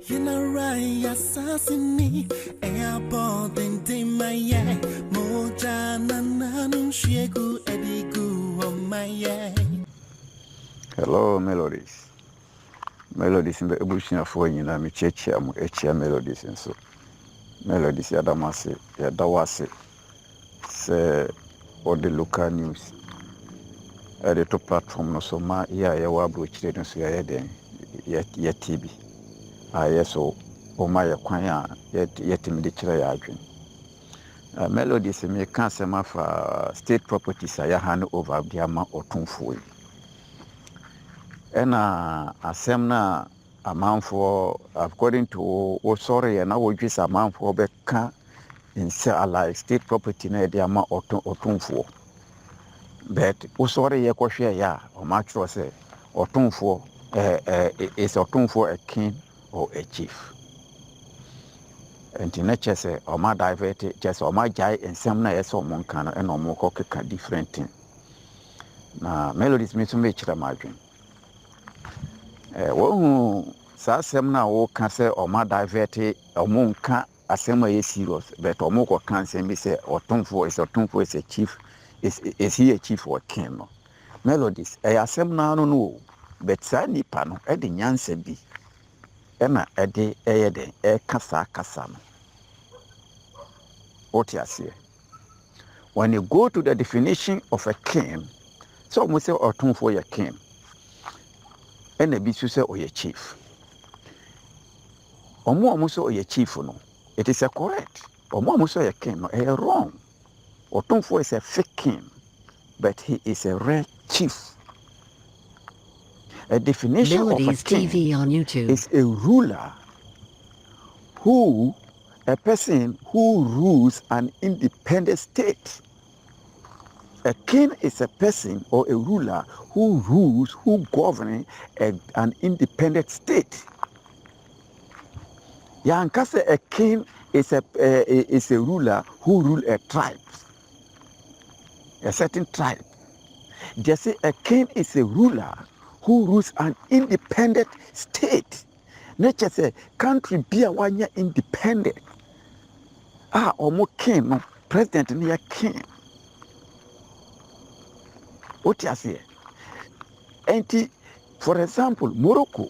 You know right, assassini, airport and Timaya, Mojana Nanum Shegu Edigu on my Hello, Melodies. Melodies in the Ebushia for you, and Checham, Echia Melodies, and so Melodies Yadamasi, Yadawasi, say, or the local news. At the top platform, no so ma, Yawabu, Children, so yet TV. Yes, so, or my acquire, yet in the Chirayadrin. Melodies, me can't say for state properties, I hand over the Eei Otumfuo. Ena asem na amanfo according to sorry na wodwis amanfo beka nse alike state property na de ama otumfo but sorry ye kohwe ya o ma tro se otumfo is otumfo a king or a chief and na chese o ma divert chese o ma jai ensem na yeso mo nka na ena o mo kokeka different thing na Melodies me so me kira madwen wohu saa asɛm na wo ka sɛ ɔma divert ɔmo nka asɛm a yɛ serious but ɔmo kɔ ka asɛm bi sɛ ɔtomfo is a chief is he a chief or king no Melodies ɛyɛ asɛm na no no but saa nipa no ɛde nyansa bi ɛna ɛde ɛyɛ den ɛka saa kasa no wote aseɛ when you go to the definition of a king sɛ ɔmo sɛ ɔtomfo yɛ king ɛna bi so sɛ ɔyɛ chief ɔmo so ɔyɛ chief no it is a correct ɔmo so ɔyɛ king no ɛyɛ wrong Otumfuo is a fake king but he is a real chief. A definition MELODIES of a king TV on YouTube is a ruler a person who rules an independent state. A king is a person or a ruler who governs an independent state. Yankase a king is a ruler who rules a tribe, a certain tribe. They say a king is a ruler who rules an independent state. Nature say country be a 1 year independent. Omo king no president ni a king. What you say? For example, Morocco,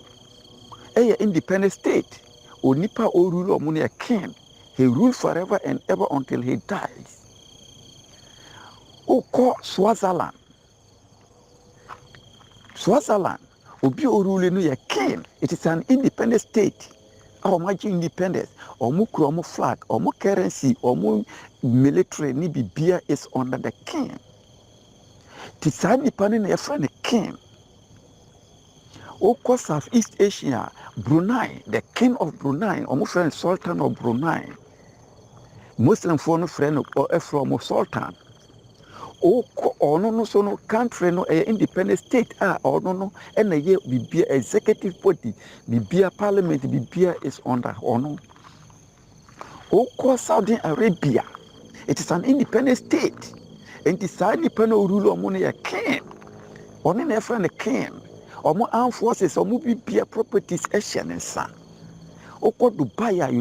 a independent state. Onipa o rule omo a king. He rules forever and ever until he dies. Oko Swaziland, obi o rule no a king. It is an independent state. Our magic independence. Omo kro omo flag, omo currency, omo military ni bibia is under the king. Tisani pani na friend the king. Oko Southeast Asia, Brunei, the king of Brunei, omo friend Sultan of Brunei. Muslim friend from Sultan. Oko ono no so no country no independent state ono no na ye bibia executive body, bibia parliament, bibia is under ono. Oko Saudi Arabia, it is an independent state. And the Saudi panel rule omo na king. Ono na friend the king. Omo armed forces omo bibia properties ehyenensa. Oko Dubai,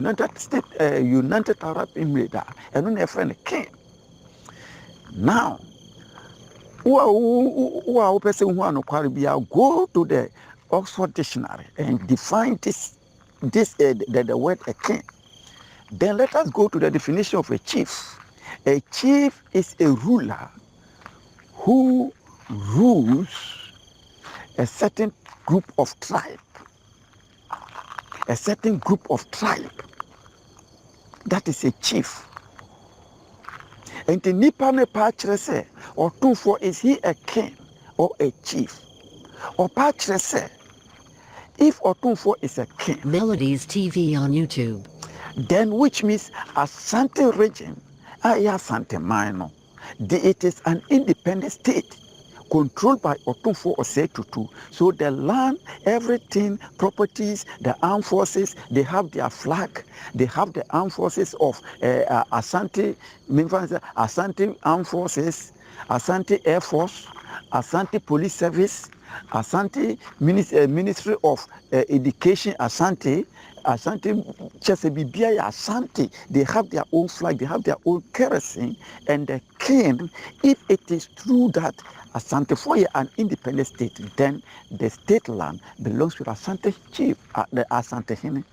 United Arab Emirates, and on a friend king. Now, who person who are no go to the Oxford Dictionary and define the word a king. Then let us go to the definition of a chief. A chief is a ruler who rules a certain group of tribe. A certain group of tribe. That is a chief. And the nipa me patre say, Otumfuo, is he a king or a chief? Or patre say, if Otumfuo is a king, MELODIES TV on YouTube, then which means Asante region, Asante Minor, it is an independent state controlled by Otumfuo Osetutu. So the land, everything, properties, the armed forces, they have their flag. They have the armed forces of Asante Armed Forces, Asante Air Force, Asante Police Service, Asante Ministry of Education, Asante just Bibia Asante, they have their own flag, they have their own kerosene, and the king, if it is true that Asante for an independent state, then the state land belongs to Asante chief, the Asante Hene.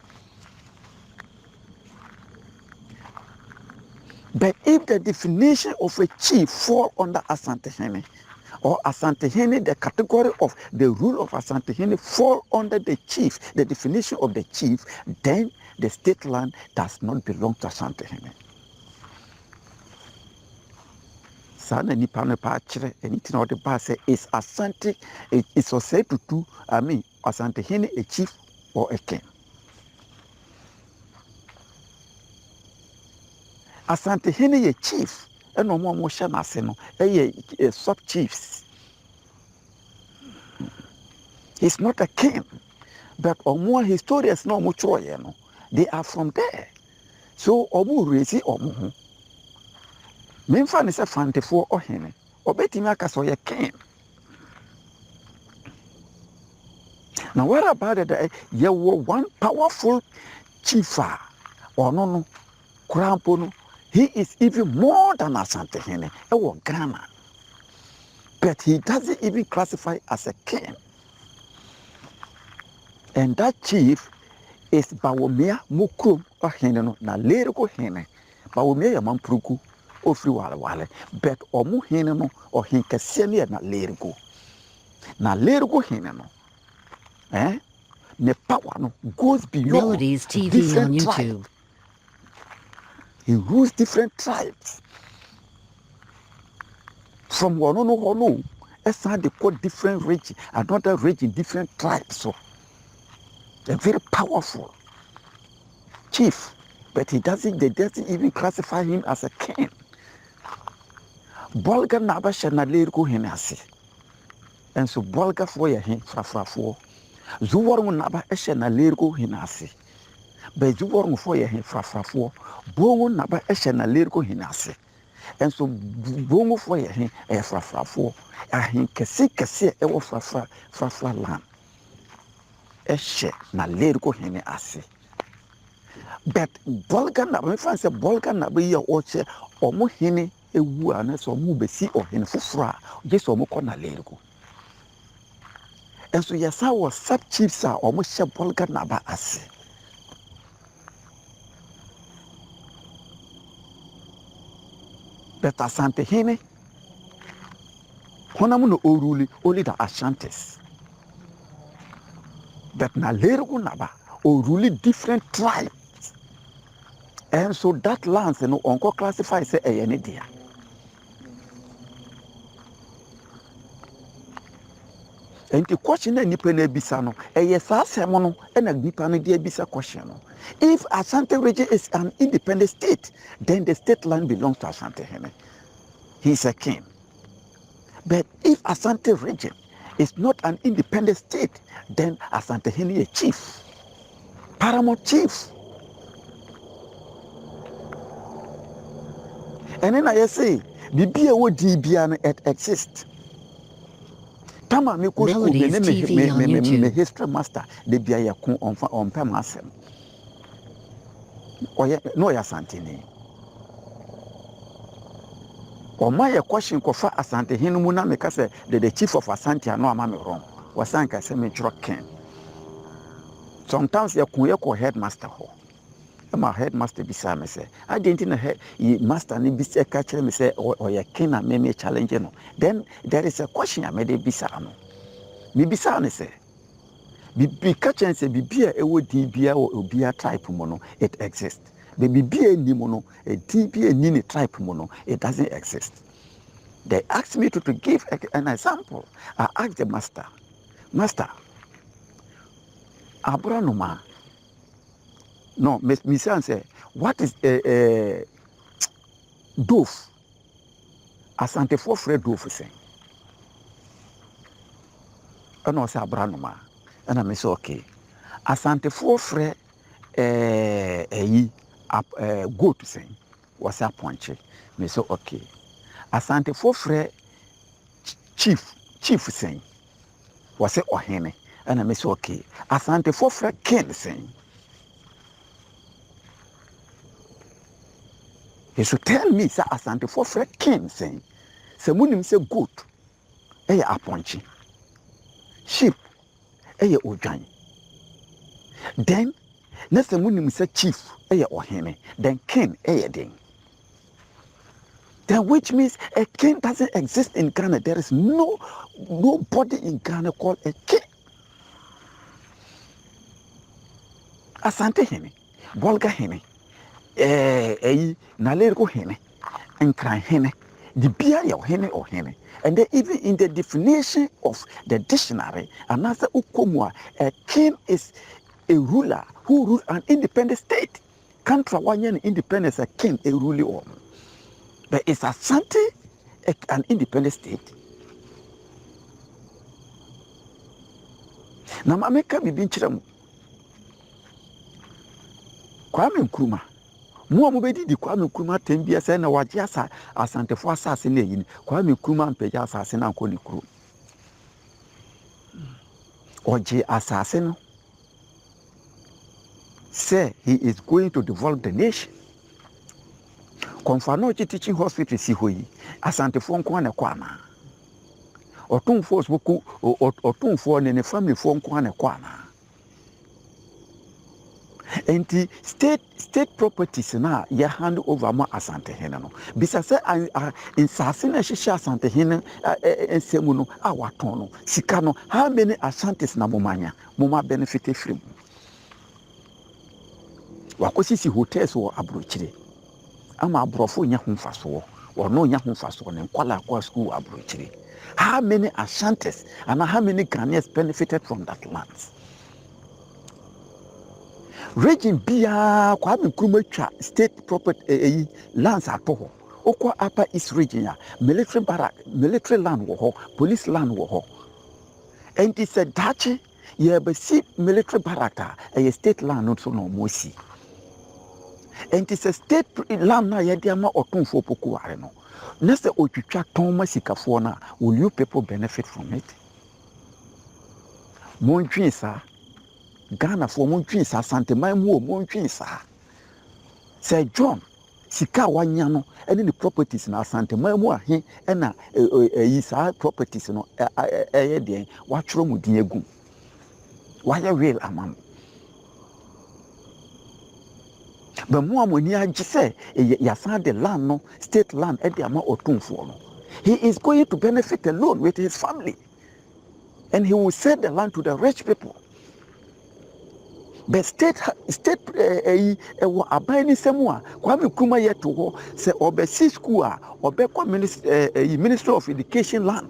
But if the definition of a chief fall under Asante Hene, or Asante Hene, the category of the rule of Asante Hene fall under the chief, the definition of the chief, then the state land does not belong to Asante Hene. Sana nipa no pa kire anything or the ba say is Asante, it's said to do, Asante Hene a chief or a king. Asante Hene a chief, and no more motion as no, a sub chiefs. He's not a king, but more historians no much no. They are from there. So omu rezi omu. Memfa ne se fantefo ohene. Obetimi aka so ye king. Now what about it? You were one powerful chief or no Krampo no. He is even more than Asante Hene. Ewo Ghana. But he doesn't even classify as a king. And that chief is Bawomia Mukrum Ohene no na Leriko Hene. Bawomia ya Mampruku ofri wale. But omu hene no ohen kese ne na Leriko. Na Leriko Hene no. The power no goes beyond Melodies TV on YouTube. Tribes. He rules different tribes. From one as they call different region, another region, different tribes. So they're very powerful chief, but they doesn't even classify him as a king. Bolga naba shana leriko henasi. And so Bolga for ya hen frafrafo. Zuwarun naba shana leriko henasi. But Zuwarun for ya hen frafrafo. Bongo naba shana leriko henasi. And so bongo for ya hen frafrafo. A hen kese ewo frafra land. Eshe na leriko henasi. But Bolga naba, me fancy Bolga naba ya oche omo hene ewu anaso omo besi ohene fufra. Jesu omo kona leriko. And so yes, I was sub chiefs are almost a Bolga naba ase. But Asante Hene, Honamuno Oruli, only the Ashantis. But na Lergo naba, Oruli different tribes. And so that land, uncle classifies say a Yenidia. And the question is, Nipene yes, Samono, and a Nipane de Bisa question. If Asante region is an independent state, then the state land belongs to Asante Hene. He's a king. But if Asante region is not an independent state, then Asante Hene is a chief, paramount chief. And then I say, Bibia wo DBN it exists. Tama me ko school me history master de bia ya ko on pem asem. Oye no ya santini. O ma ye question ko fa Asante Hene mu na me ka say the chief of Asante no ama me wrong. Wasan ka say me chro ken. Sometimes ye ko headmaster ho. My headmaster beside me say, I didn't know master ni bisa catch me say or ya ken na me challenge no. Then there is a question I made bisa no. Me bisa ne say bi catch and say bibia e wo dibia o obia type mo no it exists. The bibia ni mo no e dibia ni ne type mo no it doesn't exist. They asked me to give an example. I asked the master, Abranuma. No, Miss say, what is a doof? Asante for Fred doof saying. And I say Abranuma. And I say, okay. Asante for Fred goat saying was a punchy. Me say, okay. Asante for Fred chief saying wɔsɛ ɔhene ɛna me sɛ okay asantefoɔ frɛ king sɛn. You should tell me sɛ asantefoɔ frɛ king sɛn. Sɛ munim sɛ goat ɛyɛ apɔnkye, sheep ɛyɛ odwan, then na sɛ munim sɛ chief ɛyɛ ɔhene, then king ɛyɛ den. Then which means a king doesn't exist in Ghana. There is nobody in Ghana called a king. Asante hene, Bolga hene, Nalergo hene, Nkran hene, the beer hene or hene. And then even in the definition of the dictionary, another ukomwa, a king is a ruler who rules an independent state. Country one independence, a king, a ruler. But is Asante an independent state? Na mameka bibi nkyerɛ mu. Kwame Nkrumah. Mo a mobɛdi di Kwame Nkrumah tembia sɛ na wagye asantefo asase na eyi. Kwame Nkrumah mpagya asase na nkɔ ne kuro. Ɔgye asase no. Say he is going to develop the nation. Konfanochi teaching hospital si hɔ yi asantefo nko na kɔ ana Otumfuo ne family fo nko na kɔ ana enti state properties na ya hand over ma asante hene no bisa sɛ insase na hyehyɛ asante hene ensemu no a waton no sika no how many asantes na momanya moma benefit from wakosisi hotels wɔ abrochire ama abrofo nya ho mfaso no nya ho mfaso ne nkwala akwa school abrochire. How many Ashantis and how many Ghanaians benefited from that land? Region Bia Kwame Nkrumah twa state property lands ato okwa upper east region ya military barrack military land wo ho police land wo ho and it said dachi ye be see military barrack a state land no so no mosi. And it's a state land na yɛde ama Otumfuo pokuware no. Na sɛ otwitwa tɔn ma sikafoɔ na will you people benefit from it? Montwi sa Ghana for montwi sa santeman mu montwi sa. Sir John sika wanya no ɛne ne properties na santeman mu ahe ɛna yi sa properties no ɛyɛ deɛ watworo mu din egu. Wayɛ real amam. But more money I just say yasan the land no state land at the amount of Otumfuo no. He is going to benefit alone with his family. And he will sell the land to the rich people. But state abani semua Kwame Nkrumah yet to ho say obesi school obekwa Ministry of Education land.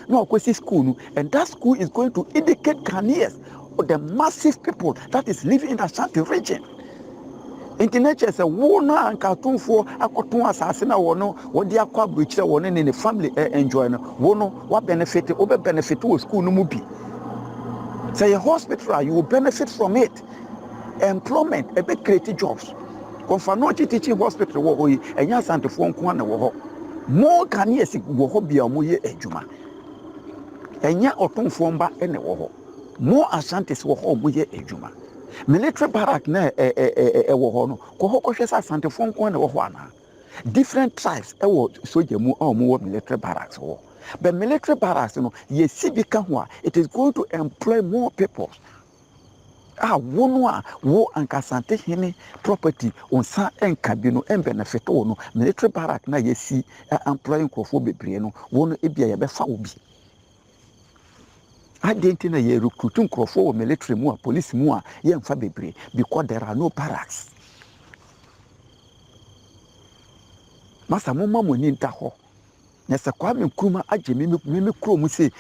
No kwesi school no and that school is going to indicate Ghanaians the massive people that is living in the Ashanti region. Internature say wo no anka Otumfuo akoton asase na wo no wo de akwa abrochire wo ne ne family enjoy no wo no wa benefit wo be benefit wo school no mu bi. Say a hospital you will benefit from it. Employment e be create jobs. Konfanochi teaching hospital wo hoyi enya asantefo nko na wo ho. More Ghanaians wo ho bia mo ye adwuma. Enya Otumfuo mba ene wo ho. More Ashantis wo ho mo ye adwuma. Military barrack na wo ho no ko ho hwese asantefo nko na wo ho ana. Different tribes wo soja mu a mo military barracks wo. But military barracks no ye si bi ka ho a it is going to employ more people. Wo ankasante hene property on sa enka bi no en benefit wo no military barrack na ye si employ nkofo bebre no wo no ebia ye be fa wo bi. Identity na ye recruit nkofo wo military mu a police mu a ye mfa bebre because there are no barracks. Masa mumma moni nta ho. Na se Kwame Nkrumah agye me kro mu se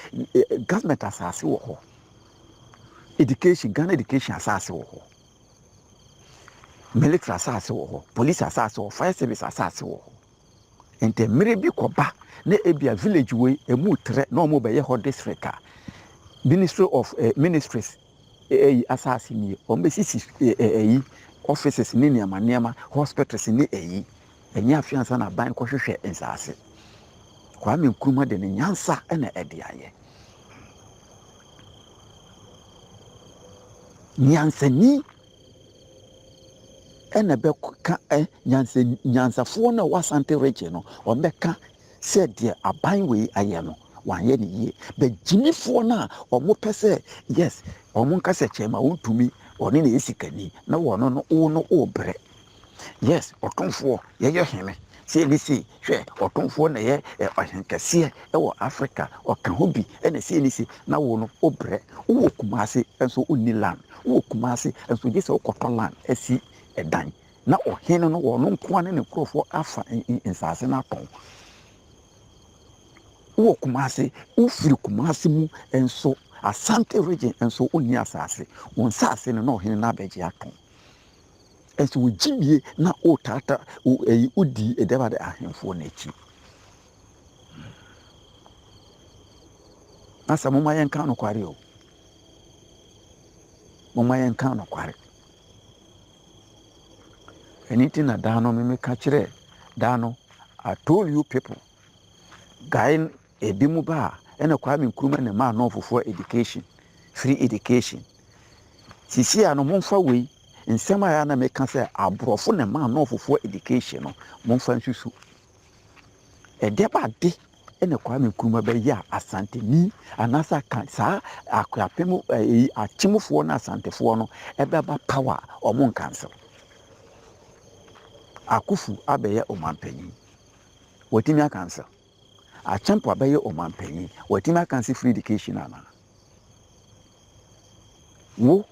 government asase wo ho. Education, Ghana education asase wo ho. Military asase wo ho, police asase wo, fire service asase wo ho. Ente mere bi koba na ebia village we emu tre na omo be ye ho district a Ministry of Ministries asase ni omo sisi offices ni niama hospitals ni enya afiansa na ban kohwehwe ensase. Kwame Nkrumah de ne nyansa na ede aye. nyansani ene bɛka nyansafoɔ no a wɔasante region no ɔmbɛka sɛ deɛ aban wei ayɛ no wanyɛ ne yie but gyimifoɔ no a ɔmo pɛ sɛ yes ɔmo nka sɛ kyɛma wontumi ɔne na ɛsi kani na wɔno no wo no wobrɛ yes ɔtomfoɔ yɛyɛ hene sɛ ɛne sei hwɛ ɔtomfoɔ na yɛ ɔhenkɛseɛ ɛwɔ Africa ɔka ho bi ɛna sɛ ɛne sei na wo no wobrɛ wowɔ Kumase nso wonni land wowɔ Kumase nso gye sɛ wokɔtɔ land asi ɛdan na ɔhene no wɔno nkoa ne ne nkurɔfoɔ afa nsase no atɔn wowɔ Kumase wofiri Kumase mu nso Asante region nso wonni asase wɔn nsase no na ɔhene no abɛgye atɔn nso wogyibie na wotata wodi ɛdɛba de ahemfoɔ no akyi na sɛ moma yɛnka nokware o moma yɛnka nokware anything na daa no memeka kyerɛ daa no I told you people guy ebi mu ba ɛna Kwame Nkrumah ne ma nɔfofoɔ education free education sisi a no momfa wei nsɛm a na meka sɛ aborɔfo ne ma nɔfofoɔ education no momfa nsusu ɛdɛ ba de ɛna Kwame Nkrumah bɛyɛ a asanteni anaasɛ ka saa akoapem akyemfoɔ no asantefoɔ no ɛbɛba power ɔmo nkansel Akufu abɛyɛ ɔmanpanyin watimi akansa Akyempo abɛyɛ ɔmanpanyin watimi akansa free education ana wo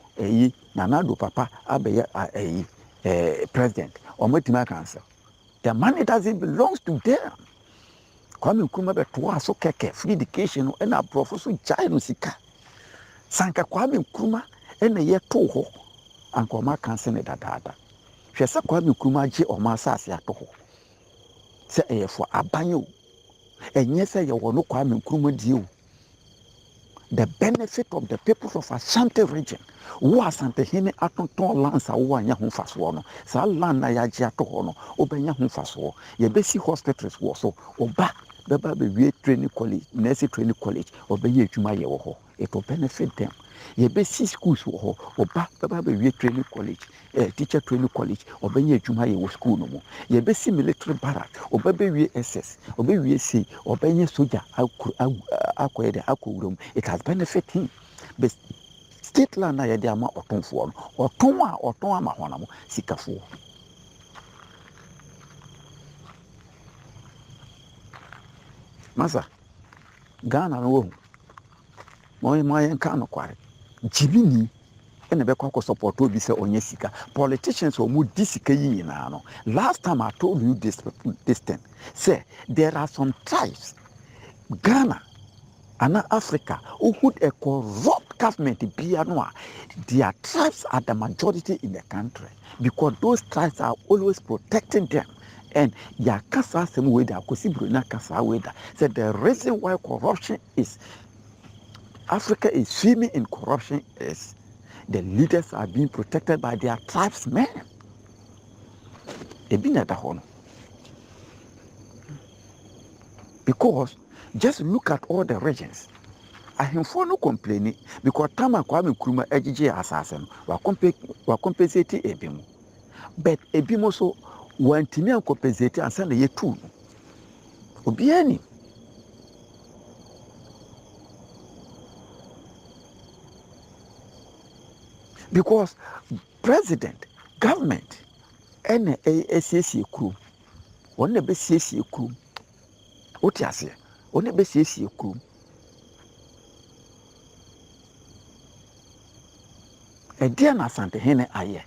Nana Addo papa abɛyɛ president ɔmatimi akansa the money doesn't belongs to them Kwame Nkrumah bɛtoa so kɛkɛ free education no ɛna aborɔfo so gyae no sika sanka Kwame Nkrumah ɛna yɛtoo hɔ anka ɔma akansa ne dadaada hwɛ sɛ Kwame Nkrumah gye ɔma asase ato hɔ sɛ ɛyɛ fo aban o ɛnyɛ sɛ yɛwɔ no Kwame Nkrumah die o the benefit of the people of Ashanti region wo asantehene atontɔn lands a wo anya ho mfasoɔ no saa land na yɛagye ato hɔ no wobɛnya ho mfasoɔ yɛbɛsi hospitals wɔ so ɔba bɛba bɛwie training college nursing training college ɔbɛyɛ adwuma yɛ wɔ hɔ it will benefit them yɛbɛsi schools wɔ hɔ ɔba bɛba bɛwie training college teacher training college ɔbɛyɛ adwuma yɛ wɔ school no mu yɛbɛsi military barrack ɔba bɛwie SS ɔbɛwie sei ɔbɛyɛ soldier akɔyɛ de akɔwura mu it has benefit him but state land na yɛde ama ɔtomfoɔ no ɔtɔn ama hɔ na mo sikafoɔ masa Ghana no wɔhu ma yɛnka nokware gyibini ɛna bɛkɔ akɔ support obi sɛ ɔnyɛ sika politicians ɔmo di sika yi nyinaa no last time I told you this thing say there are some tribes Ghana and Africa who would a corrupt government be their tribes are the majority in the country because those tribes are always protecting them and ya kasa same way that Bruna kasa way that said the reason why corruption is Africa is swimming in corruption is the leaders are being protected by their tribesmen. Because just look at all the regions. Ahemfo no complaining because Tama Kwame Nkrumah ejije asase no wa compensate ebimu. But ebimu so wantimi an compensate ansa na yetu no. Obiani because president government ene ACC crew one be CC crew otiase one be CC crew dia na asante hene aye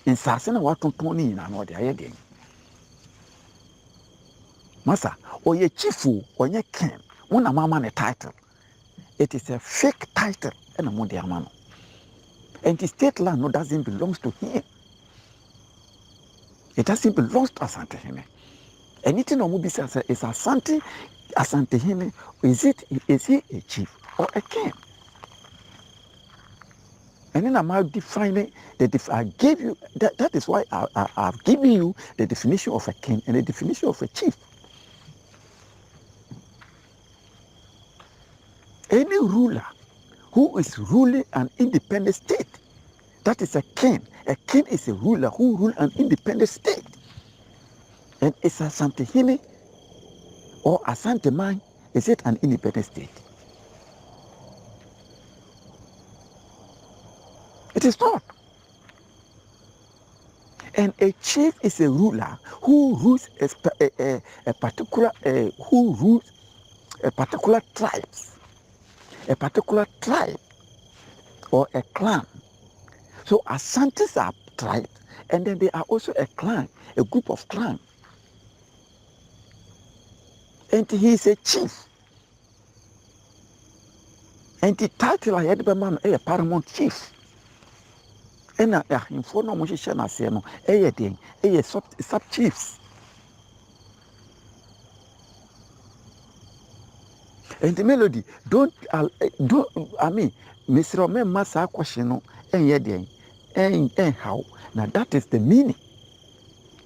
nsase na watonton ni na no de aye den masa oye chifu onye ken wona mama ne title it is a fake title ena mo de ama no and the state land no doesn't belong to him. It doesn't belong to Asante Hene. Anything on Mubisa is Asante Hene, is he a chief or a king? And then I'm defining I gave you that is why I've given you the definition of a king and the definition of a chief. Any ruler who is ruling an independent state That is a king. A king is a ruler who rules an independent state. And it's Asantehene or Asanteman, is it an independent state? It is not. And a chief is a ruler who rules a particular tribe or a clan. So Asantes are tribes, and then they are also a clan, a group of clans. And he is a chief. And the title I had man a paramount chief. And I inform no musician as no a sub chiefs. And the melody don't I mean Mr. Massa question no and how now that is the meaning.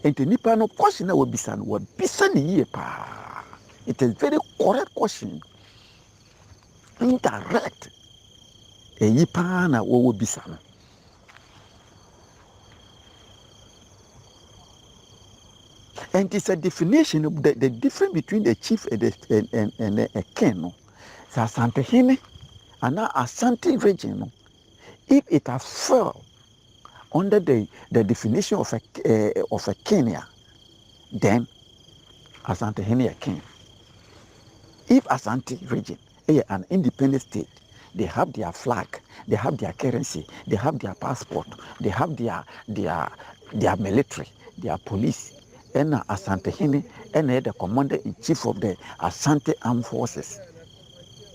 And the nipa no question na wabisan ye pa. It is very correct question. Indirect. E yi pa na wo wabisan. And it's a definition of the difference between the chief and a king. No? So Asantehene and now Asante region, no? If it has fell under the definition of a Kenya, then Asantehene a king. If Asante region is an independent state, they have their flag, they have their currency, they have their passport, they have their military, their police. And Asantehene and the commander-in-chief of the Asante Armed Forces.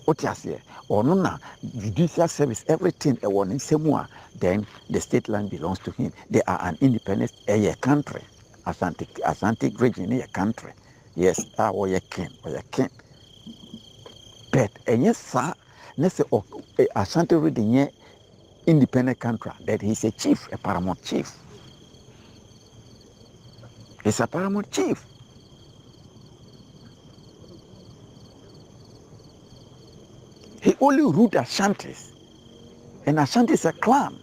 What you say? Or no, na judicial service, everything a one in Semua, then the state land belongs to him. They are an independent country. Asante region a country. Yes, or a king. But and yes, sir, let's say Asante region independent country. That he's a chief, a paramount chief. He's a paramount chief. He only ruled Ashantis. And Ashanti is a clan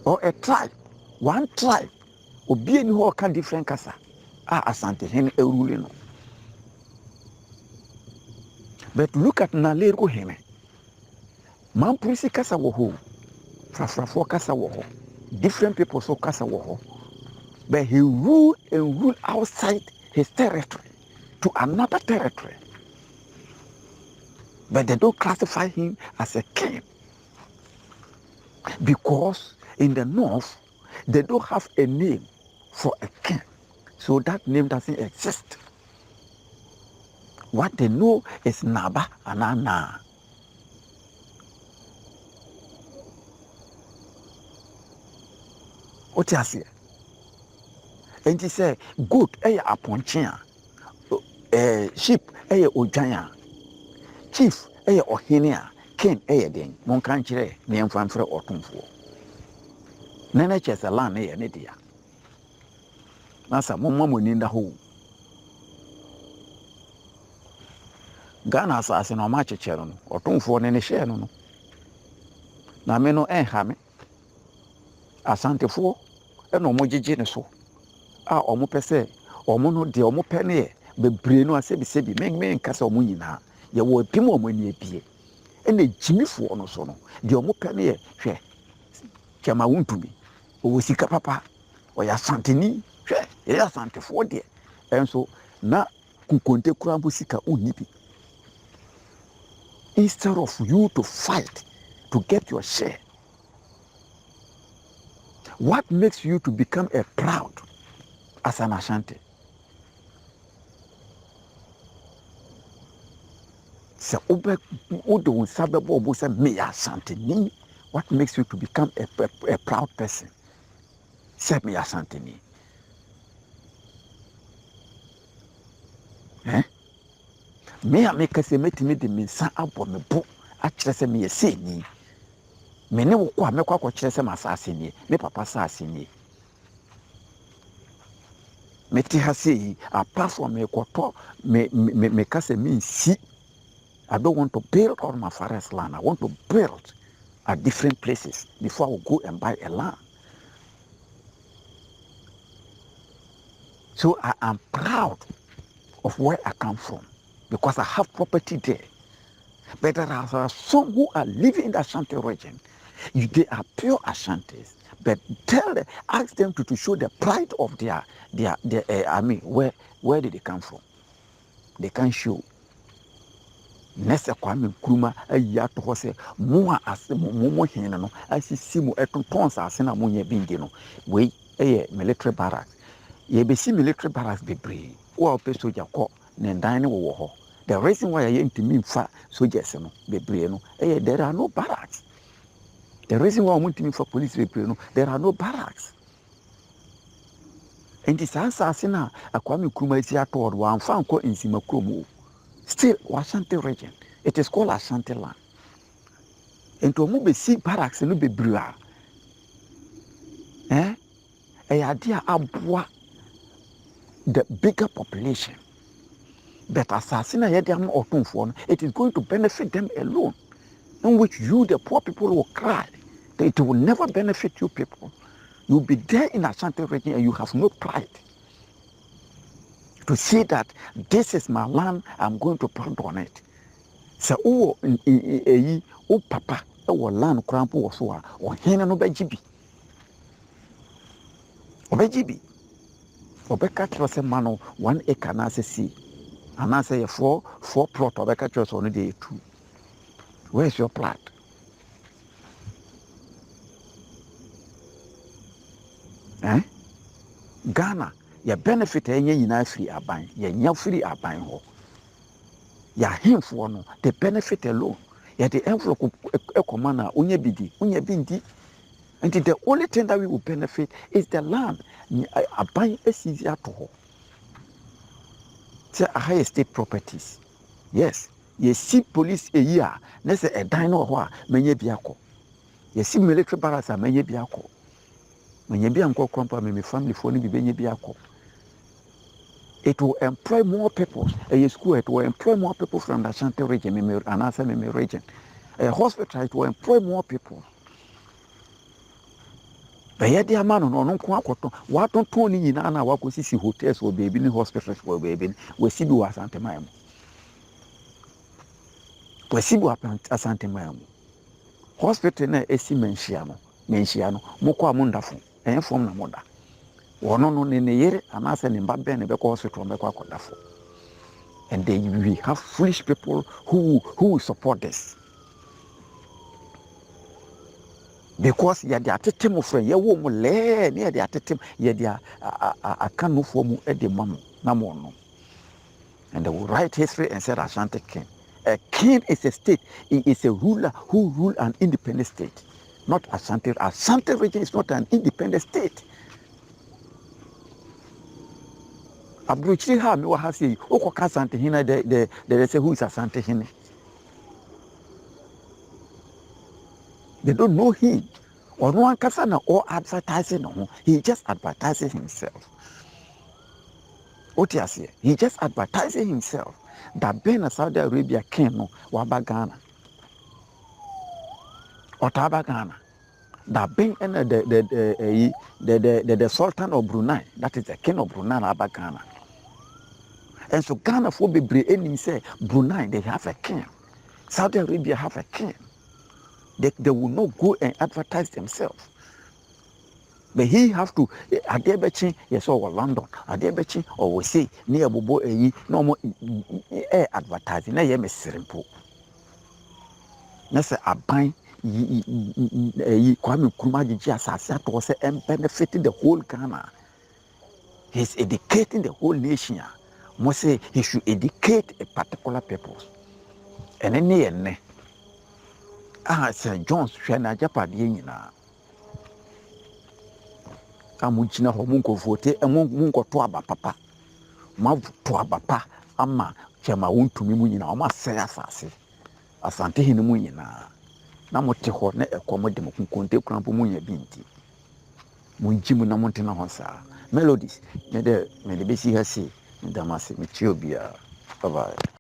or a tribe. One tribe. Obi any who can different kasa. Asantehene e rule no. But look at Nalero Hene. Mampurisi kasa wo ho. Frafrafo kasa wo ho. Different people so kasa wo ho. But he ruled outside his territory to another territory. But they don't classify him as a king. Because in the north, they don't have a name for a king. So that name doesn't exist. What they know is Naba and Ana. What you say? And he said, goat, aponchia, sheep, ojanya, chief, ohenia, king, den, monkanchire, niemfanfre Otumfuo. Nene chesa land, nedia. Nasa, mummo ninda ho. Ghana assassin or match channel, Otumfuo nene share no. Na meno hame, Asantefo, no mojiji so. Omo pese omo no de omo pe ne bebre no asebi men kasa omo nyina ye wo pim omo ani ebie ene jimifo no so no de omo pe ne hwe chama wuntumi owo sika papa o ya santeni hwe ya santefo de enso na kukonte kura mbo sika onni bi. Instead of you to fight to get your share, what makes you to become a proud as an Ashanti? So, what makes you to become a proud person? Say me Asantini. Me a make us a meeting me sa abo me bo a chese me say ni. Me ne wo kwa me kwa chese ma sa asini, me papa sa asini. Meti hasi apart from me koto me kase me see. I don't want to build on my forest land. I want to build at different places before I will go and buy a land. So I am proud of where I come from because I have property there. But there are some who are living in the Ashanti region. They are pure Ashantis. But ask them to show the pride of their where did they come from? They can't show. Nese Kwame Nkrumah ayi ato hɔ sɛ mo a ase mo hene no asisi mo ɛtonton asase na mo nya bindi no wei ɛyɛ military barracks. Yɛbɛsi military barracks bebree. Wo a wopɛ soja kɔ ne dan ne wɔ hɔ. The reason why I ntumi mfa soldiers no bebree no there are no barracks. The reason why I ntumi mfa police bebree no there are no barracks. Enti saa asase na Kwame Nkrumah esi ato hɔ wɔamfa nkɔ nsima kurom. Still Ashanti region. It is called Ashanti land. And to move see barracks no bebree a idea aboa the bigger population. But Asasina Yediam Otumfuo, it is going to benefit them alone, in which you, the poor people, will cry. That it will never benefit you people. You'll be there in Ashanti region and you have no pride to see that this is my land, I'm going to plant on it. So, papa, land cramp was so, or hen no bejibi. Obejibi. Obeka trust mano 1 acre na see. And I say 4 plot of a catchers on the day 2. Where's your plot? Ghana, your benefit any free aban, your free aban ho. Ya him for no, the benefit alone. Ya the envelope a commander, unya bindi. And the only thing that we will benefit is the land. Aban is easier to hold. Say a higher state properties. Yes. You see police a year, let's say a dino or many biako. You see military barracks are many biako. When you be uncle crumple, my family for me be biako. It will employ more people. A school, it will employ more people from the Ashanti region, and answer me region. A hospital, it will employ more people. But yet, the man on Quacoto, what on Tony in Anna, what was see hotels or baby in hospitals for baby, where Sibu Asante Mam. Where Sibu Asante Mam. Hospital na esi Menciano, Moko Mundafu, and from the mother. One on in the year, and I send him back then, because from the Quacodafu. And we have foolish people who support this. Because you are the attempt of friend, you won't learn near the attempt, you are a canoe for mu at the mum, no. And they will write history and say Ashanti king. A king is a state, he is a ruler who rule an independent state, not Ashanti. Ashanti region is not an independent state. Abruchi ha me wa ha say, Oko Ashanti hina they say who is Ashanti hina. They don't know him. Or no one can or advertising. No, he just advertising himself. What you say? He just advertising himself. That being a Saudi Arabia king no waba Ghana. Or Taba Ghana. That being the Sultan of Brunei, that is the king of Brunei, Aba Ghana. And so Ghana for be any say Brunei they have a king. Saudi Arabia have a king. They will not go and advertise themselves. But he have to, Adebechi, yes, or London, Adebechi, or we say, near Bobo, no more advertising, I am a simple. Nasa Abai, Kwame Nkrumah, Assassin, was and benefiting the whole Ghana. He's educating the whole nation. Must say he should educate a particular purpose. And then, St. John's, Shana Japadi, Amuchina Homunko vote, and Munko Tuaba Papa. Mav Tuaba Pa, Ama, Chama won't to me, I must say assassin. Asante Hinumuina. Namote Horne, a commodity, Conte Crampumunia Binti. Munjimu Namontina Hosa. Melodies, Mede Besi Hasi, Damasi, Michiobia. Bye bye.